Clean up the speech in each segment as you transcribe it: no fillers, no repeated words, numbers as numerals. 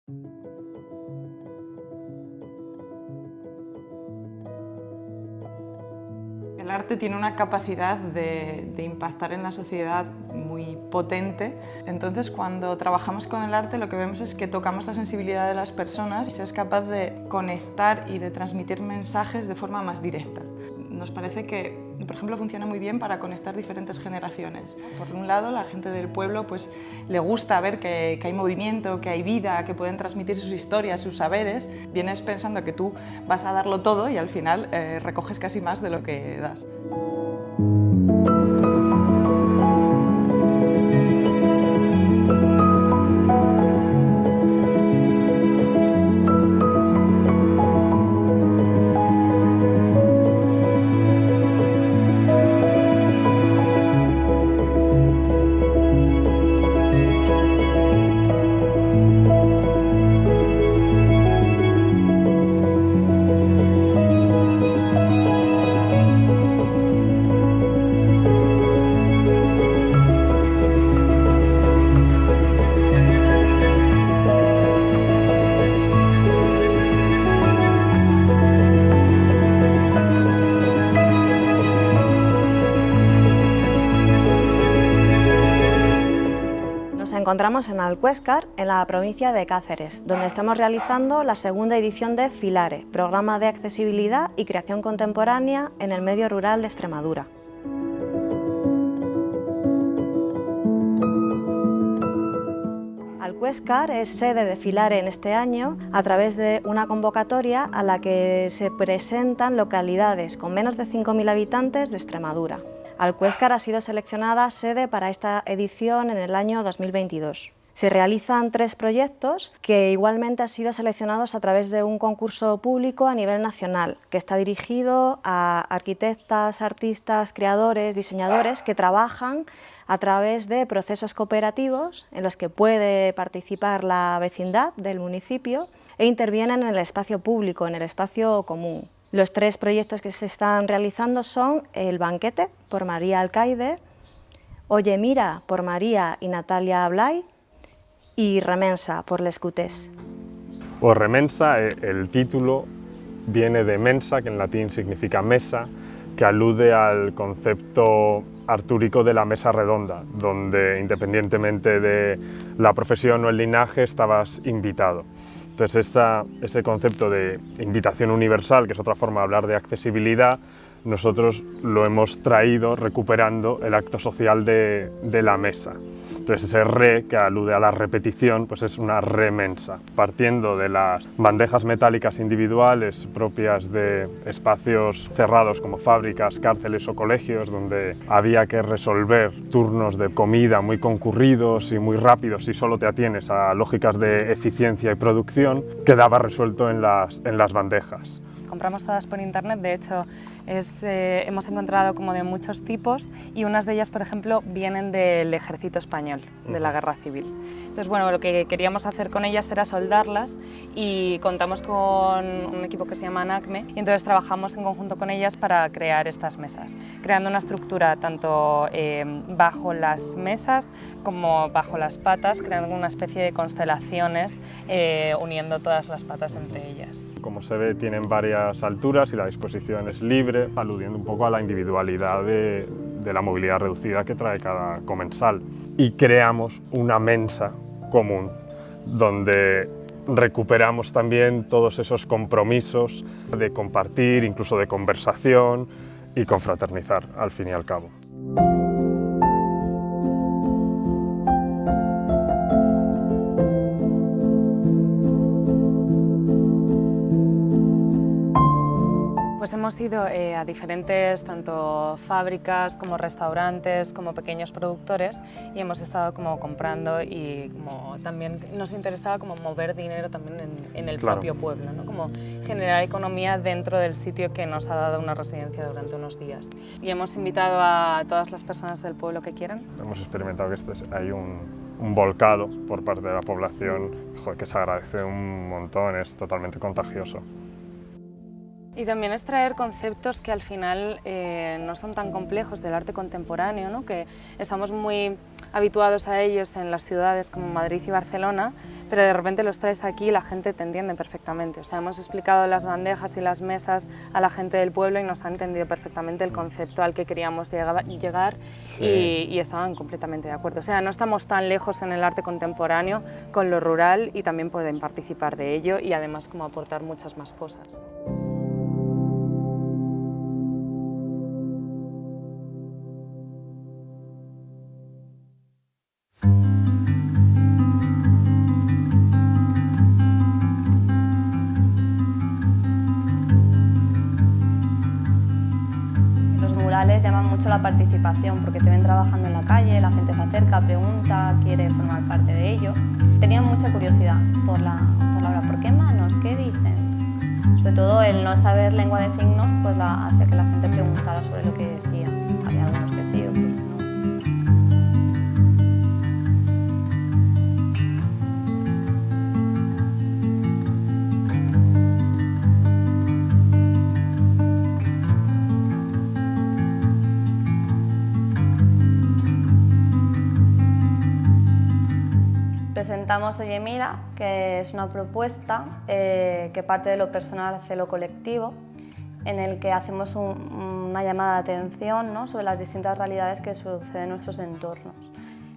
El arte tiene una capacidad de impactar en la sociedad muy potente. Entonces, cuando trabajamos con el arte, lo que vemos es que tocamos la sensibilidad de las personas y se es capaz de conectar y de transmitir mensajes de forma más directa. Nos parece que, por ejemplo, funciona muy bien para conectar diferentes generaciones. Por un lado, la gente del pueblo pues, le gusta ver que hay movimiento, que hay vida, que pueden transmitir sus historias, sus saberes. Vienes pensando que tú vas a darlo todo y al final recoges casi más de lo que das. Nos encontramos en Alcuéscar, en la provincia de Cáceres, donde estamos realizando la segunda edición de Filare, programa de accesibilidad y creación contemporánea en el medio rural de Extremadura. Alcuéscar es sede de Filare en este año a través de una convocatoria a la que se presentan localidades con menos de 5.000 habitantes de Extremadura. Alcuéscar ha sido seleccionada sede para esta edición en el año 2022. Se realizan 3 proyectos que igualmente han sido seleccionados a través de un concurso público a nivel nacional, que está dirigido a arquitectas, artistas, creadores, diseñadores que trabajan a través de procesos cooperativos en los que puede participar la vecindad del municipio e intervienen en el espacio público, en el espacio común. Los 3 proyectos que se están realizando son El Banquete, por María Alcaide, Oye Mira, por María y Natalia Blay, y Remensa, por Les Cutés. Pues remensa, el título viene de mensa, que en latín significa mesa, que alude al concepto artúrico de la mesa redonda, donde independientemente de la profesión o el linaje estabas invitado. Entonces ese concepto de invitación universal, que es otra forma de hablar de accesibilidad, nosotros lo hemos traído recuperando el acto social de la mesa. Entonces ese re, que alude a la repetición, pues es una remensa, partiendo de las bandejas metálicas individuales propias de espacios cerrados como fábricas, cárceles o colegios, donde había que resolver turnos de comida muy concurridos y muy rápidos si solo te atienes a lógicas de eficiencia y producción, quedaba resuelto en las bandejas. Compramos todas por internet, de hecho hemos encontrado como de muchos tipos y unas de ellas, por ejemplo, vienen del ejército español, de la guerra civil. Entonces, bueno, lo que queríamos hacer con ellas era soldarlas y contamos con un equipo que se llama ANACME y entonces trabajamos en conjunto con ellas para crear estas mesas, creando una estructura tanto bajo las mesas como bajo las patas, creando una especie de constelaciones uniendo todas las patas entre ellas. Como se ve, tienen varias alturas y la disposición es libre, aludiendo un poco a la individualidad de la movilidad reducida que trae cada comensal. Y creamos una mensa común, donde recuperamos también todos esos compromisos de compartir, incluso de conversación y confraternizar, al fin y al cabo. Pues hemos ido a diferentes tanto fábricas como restaurantes como pequeños productores y hemos estado como comprando y como también nos interesaba como mover dinero también en el propio pueblo, ¿no? Como generar economía dentro del sitio que nos ha dado una residencia durante unos días. Y hemos invitado a todas las personas del pueblo que quieran. Hemos experimentado que hay un volcado por parte de la población, que se agradece un montón, es totalmente contagioso. Y también es traer conceptos que al final no son tan complejos del arte contemporáneo, ¿no? Que estamos muy habituados a ellos en las ciudades como Madrid y Barcelona, pero de repente los traes aquí y la gente te entiende perfectamente. O sea, hemos explicado las bandejas y las mesas a la gente del pueblo y nos ha entendido perfectamente el concepto al que queríamos llegar sí. y estaban completamente de acuerdo. O sea, no estamos tan lejos en el arte contemporáneo con lo rural y también pueden participar de ello y además como aportar muchas más cosas. Llaman mucho la participación porque te ven trabajando en la calle, la gente se acerca, pregunta, quiere formar parte de ello. Tenían mucha curiosidad por la obra, ¿por qué manos? ¿Qué dicen? Sobre todo el no saber lengua de signos pues hace que la gente preguntara sobre lo que decía. Había algunos que sí, otros no. Presentamos Oye Mira, que es una propuesta que parte de lo personal hacia lo colectivo, en el que hacemos una llamada de atención, ¿no?, sobre las distintas realidades que suceden en nuestros entornos.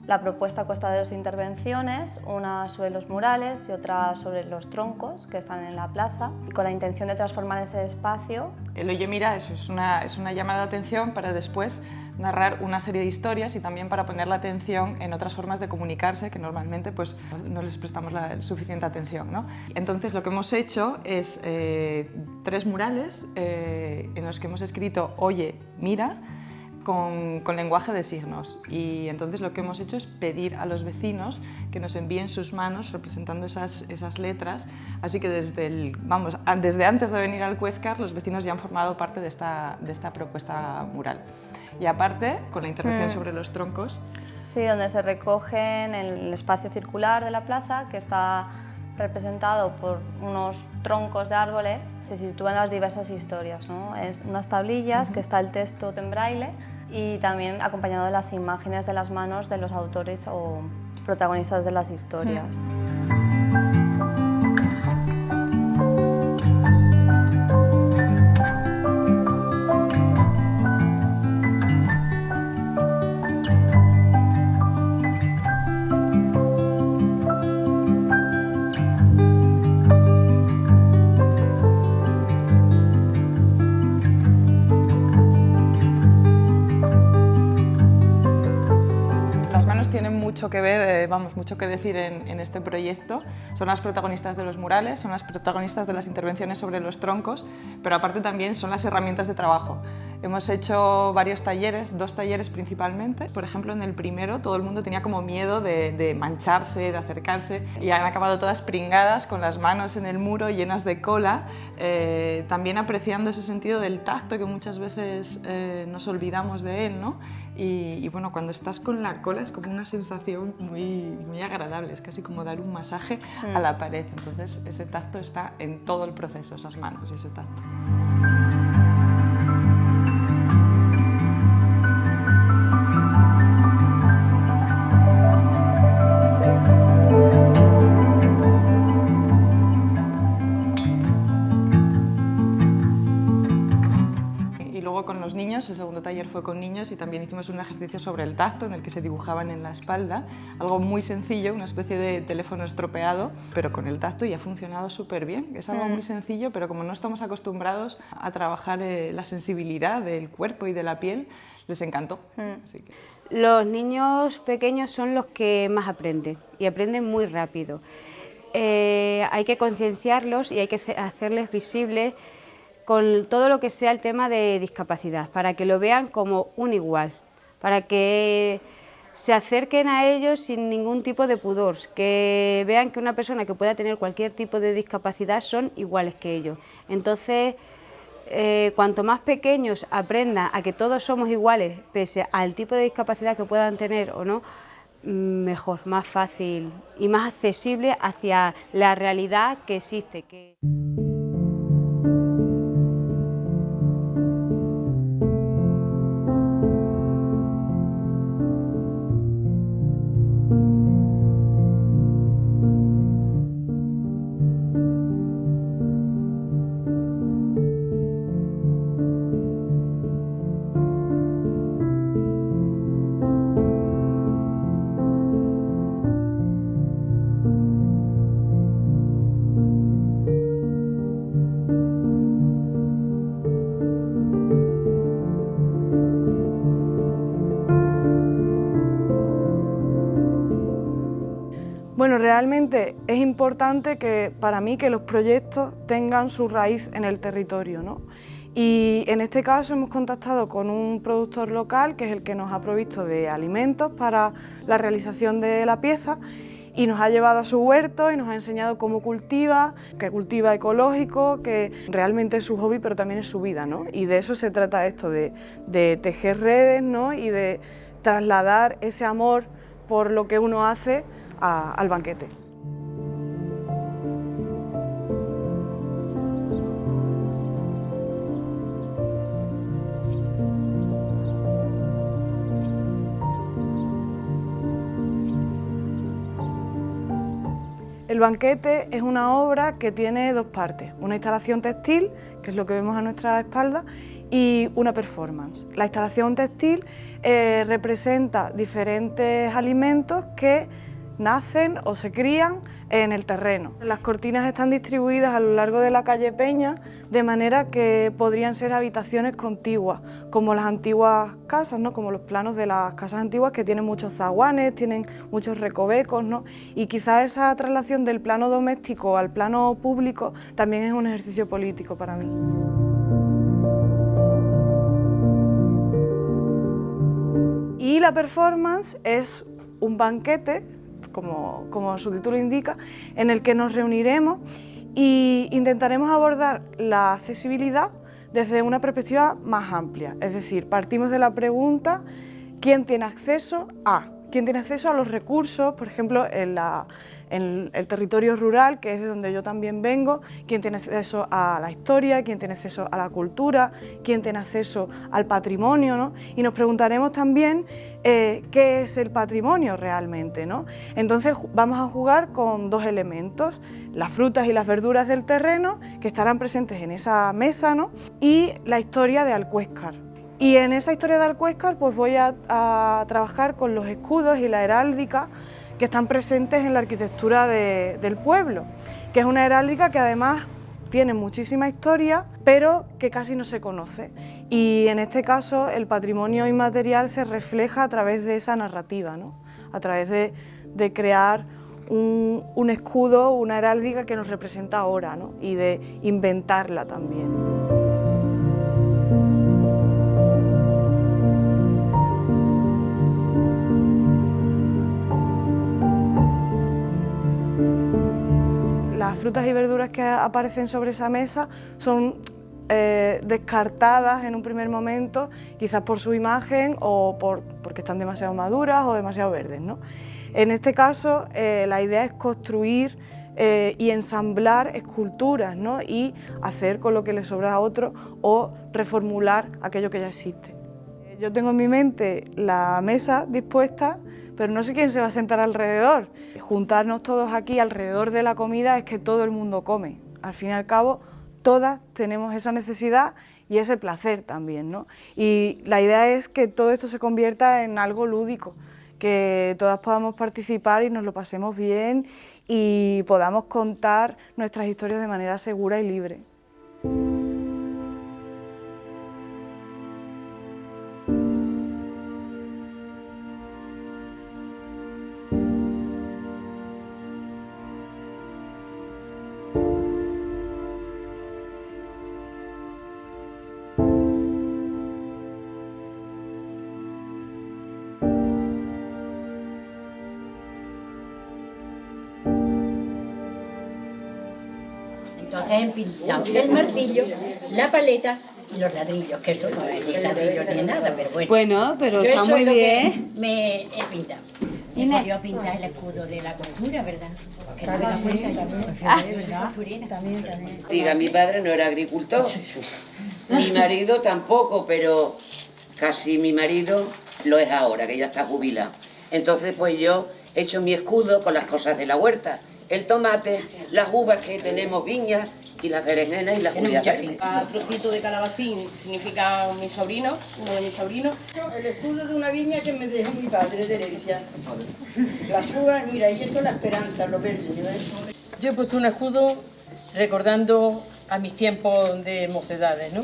La propuesta consta de 2 intervenciones, una sobre los murales y otra sobre los troncos que están en la plaza, y con la intención de transformar ese espacio. El Oye Mira es una llamada de atención para después narrar una serie de historias y también para poner la atención en otras formas de comunicarse que normalmente pues, no les prestamos la suficiente atención, ¿no? Entonces lo que hemos hecho es 3 murales en los que hemos escrito Oye Mira, con lenguaje de signos, y entonces lo que hemos hecho es pedir a los vecinos que nos envíen sus manos representando esas letras, así que desde antes de venir al Cuéscar los vecinos ya han formado parte de esta propuesta mural. Y aparte, con la intervención sobre los troncos. Sí, donde se recogen el espacio circular de la plaza, que está representado por unos troncos de árboles, se sitúan las diversas historias, ¿no? Es unas tablillas que está el texto en braille y también acompañado de las imágenes de las manos de los autores o protagonistas de las historias. Mucho que ver, mucho que decir en este proyecto. Son las protagonistas de los murales, son las protagonistas de las intervenciones sobre los troncos, pero aparte también son las herramientas de trabajo. Hemos hecho varios talleres, 2 talleres principalmente. Por ejemplo, en el primero todo el mundo tenía como miedo de mancharse, de acercarse, y han acabado todas pringadas con las manos en el muro llenas de cola, también apreciando ese sentido del tacto que muchas veces nos olvidamos de él, ¿no? Y bueno, cuando estás con la cola es como una sensación muy agradable, es casi como dar un masaje a la pared. Entonces ese tacto está en todo el proceso, esas manos y ese tacto. Con los niños, el segundo taller fue con niños y también hicimos un ejercicio sobre el tacto en el que se dibujaban en la espalda, algo muy sencillo, una especie de teléfono estropeado, pero con el tacto y ha funcionado súper bien. Es algo muy sencillo, pero como no estamos acostumbrados a trabajar la sensibilidad del cuerpo y de la piel, les encantó. Así que... Los niños pequeños son los que más aprenden y aprenden muy rápido. Hay que concienciarlos y hay que hacerles visibles con todo lo que sea el tema de discapacidad, para que lo vean como un igual, para que se acerquen a ellos sin ningún tipo de pudor, que vean que una persona que pueda tener cualquier tipo de discapacidad son iguales que ellos. Entonces, cuanto más pequeños aprendan a que todos somos iguales, pese al tipo de discapacidad que puedan tener o no, mejor, más fácil y más accesible hacia la realidad que existe. Bueno, realmente es importante que, para mí, que los proyectos tengan su raíz en el territorio, ¿no? Y en este caso hemos contactado con un productor local, que es el que nos ha provisto de alimentos para la realización de la pieza, y nos ha llevado a su huerto y nos ha enseñado cómo cultiva, que cultiva ecológico, que realmente es su hobby, pero también es su vida, ¿no? Y de eso se trata esto, de tejer redes, ¿no? Y de trasladar ese amor por lo que uno hace al banquete. El banquete es una obra que tiene dos partes, una instalación textil, que es lo que vemos a nuestra espalda, y una performance. La instalación textil representa diferentes alimentos que nacen o se crían en el terreno. Las cortinas están distribuidas a lo largo de la calle Peña, de manera que podrían ser habitaciones contiguas, como las antiguas casas, ¿no? Como los planos de las casas antiguas, que tienen muchos zaguanes, tienen muchos recovecos, ¿no? Y quizás esa traslación del plano doméstico al plano público también es un ejercicio político para mí. Y la performance es un banquete, como su título indica, en el que nos reuniremos e intentaremos abordar la accesibilidad desde una perspectiva más amplia. Es decir, partimos de la pregunta: ¿quién tiene acceso a? ¿Quién tiene acceso a los recursos? Por ejemplo, en el territorio rural, que es de donde yo también vengo, quién tiene acceso a la historia, quién tiene acceso a la cultura, quién tiene acceso al patrimonio, ¿no? Y nos preguntaremos también qué es el patrimonio realmente, ¿no? Entonces vamos a jugar con dos elementos: las frutas y las verduras del terreno, que estarán presentes en esa mesa, ¿no? Y la historia de Alcuéscar. Y en esa historia de Alcuéscar pues voy a trabajar con los escudos y la heráldica que están presentes en la arquitectura del pueblo, que es una heráldica que además tiene muchísima historia, pero que casi no se conoce. Y en este caso el patrimonio inmaterial se refleja a través de esa narrativa, ¿no? A través de crear un escudo, una heráldica que nos representa ahora, ¿no? Y de inventarla también. Las frutas y verduras que aparecen sobre esa mesa son descartadas en un primer momento, quizás por su imagen o porque están demasiado maduras o demasiado verdes, ¿no? En este caso, la idea es construir y ensamblar esculturas, ¿no? Y hacer con lo que le sobra a otro o reformular aquello que ya existe. Yo tengo en mi mente la mesa dispuesta, pero no sé quién se va a sentar alrededor. Juntarnos todos aquí alrededor de la comida es que todo el mundo come. Al fin y al cabo, todas tenemos esa necesidad y ese placer también, ¿no? Y la idea es que todo esto se convierta en algo lúdico, que todas podamos participar y nos lo pasemos bien y podamos contar nuestras historias de manera segura y libre. Entonces han pintado el martillo, la paleta y los ladrillos, que eso no es ni ladrillos ni nada, pero bueno. Bueno, pero yo está eso muy es lo bien. que me he pintado. He podido pintar el escudo de la cultura, ¿verdad? Que no me da cuenta yo. También. Diga, mi padre no era agricultor, mi marido tampoco, pero casi mi marido lo es ahora, que ya está jubilado. Entonces pues yo he hecho mi escudo con las cosas de la huerta, el tomate, las uvas que tenemos, viñas, y las berenjenas y las judías verdes. Trocito de calabacín significa mi sobrino, uno de mis sobrinos. El escudo de una viña que me dejó mi padre de herencia. Las uvas, mira, y esto es la esperanza, lo verde. Yo he puesto un escudo recordando a mis tiempos de mocedades, ¿no?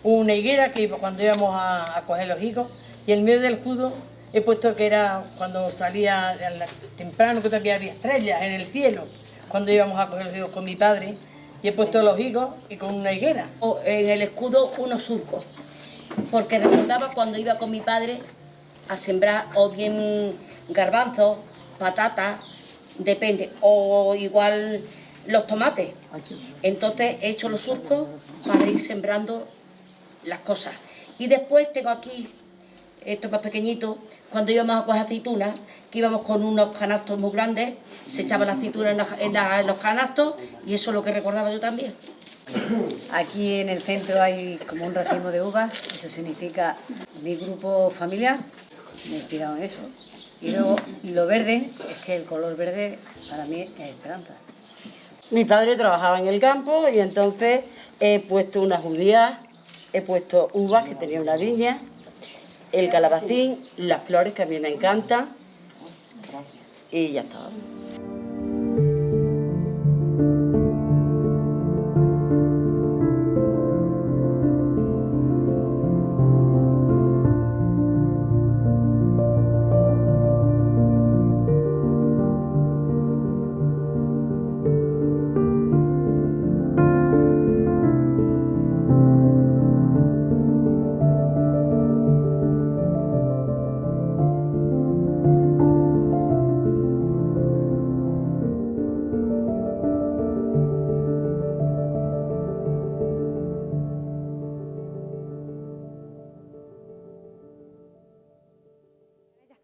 Una higuera que cuando íbamos a coger los higos, y en medio del escudo he puesto que era cuando salía temprano, que todavía había estrellas en el cielo, cuando íbamos a coger los higos con mi padre, y he puesto los higos y con una higuera. En el escudo unos surcos, porque recordaba cuando iba con mi padre a sembrar o bien garbanzos, patatas, depende, o igual los tomates. Entonces he hecho los surcos para ir sembrando las cosas. Y después tengo aquí, esto más pequeñito, cuando íbamos a coger aceitunas, que íbamos con unos canastos muy grandes, se echaban las aceitunas en los canastos, y eso es lo que recordaba yo también. Aquí en el centro hay como un racimo de uvas, eso significa mi grupo familiar, me he inspirado en eso. Y luego lo verde, es que el color verde para mí es esperanza. Mi padre trabajaba en el campo y entonces he puesto unas judías, he puesto uvas, que tenía una viña, el calabacín, las flores que a mí me encantan y ya está.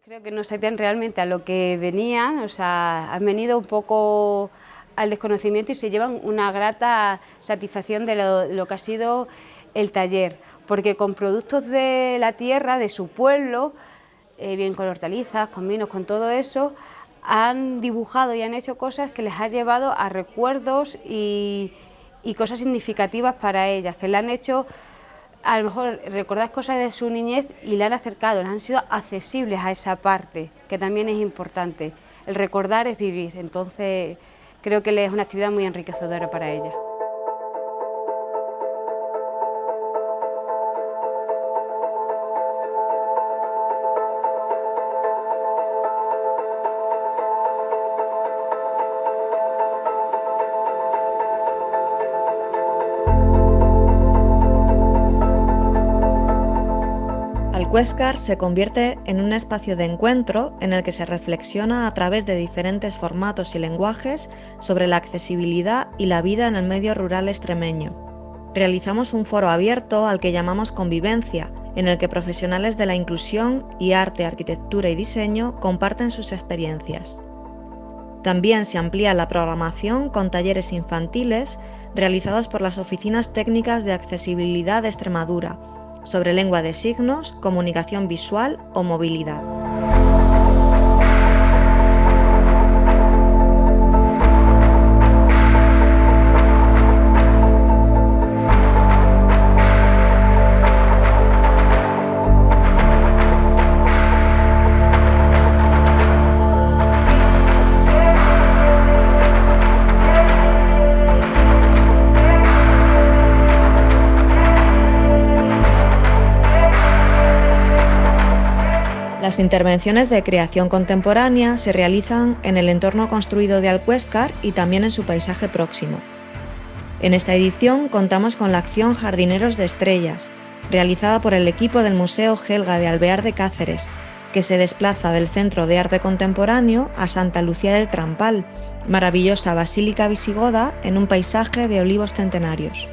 Creo que no sabían realmente a lo que venían, o sea, han venido un poco al desconocimiento y se llevan una grata satisfacción de lo que ha sido el taller, porque con productos de la tierra, de su pueblo, bien con hortalizas, con vinos, con todo eso, han dibujado y han hecho cosas que les ha llevado a recuerdos y cosas significativas para ellas, que le han hecho a lo mejor recordar cosas de su niñez y le han acercado, les han sido accesibles a esa parte, que también es importante. El recordar es vivir, entonces creo que es una actividad muy enriquecedora para ellas. Alcuéscar se convierte en un espacio de encuentro en el que se reflexiona a través de diferentes formatos y lenguajes sobre la accesibilidad y la vida en el medio rural extremeño. Realizamos un foro abierto al que llamamos Convivencia, en el que profesionales de la inclusión y arte, arquitectura y diseño comparten sus experiencias. También se amplía la programación con talleres infantiles realizados por las Oficinas Técnicas de Accesibilidad de Extremadura, sobre lengua de signos, comunicación visual o movilidad. Las intervenciones de creación contemporánea se realizan en el entorno construido de Alcuéscar y también en su paisaje próximo. En esta edición contamos con la acción Jardineros de Estrellas, realizada por el equipo del Museo Gelga de Alvear de Cáceres, que se desplaza del Centro de Arte Contemporáneo a Santa Lucía del Trampal, maravillosa basílica visigoda en un paisaje de olivos centenarios.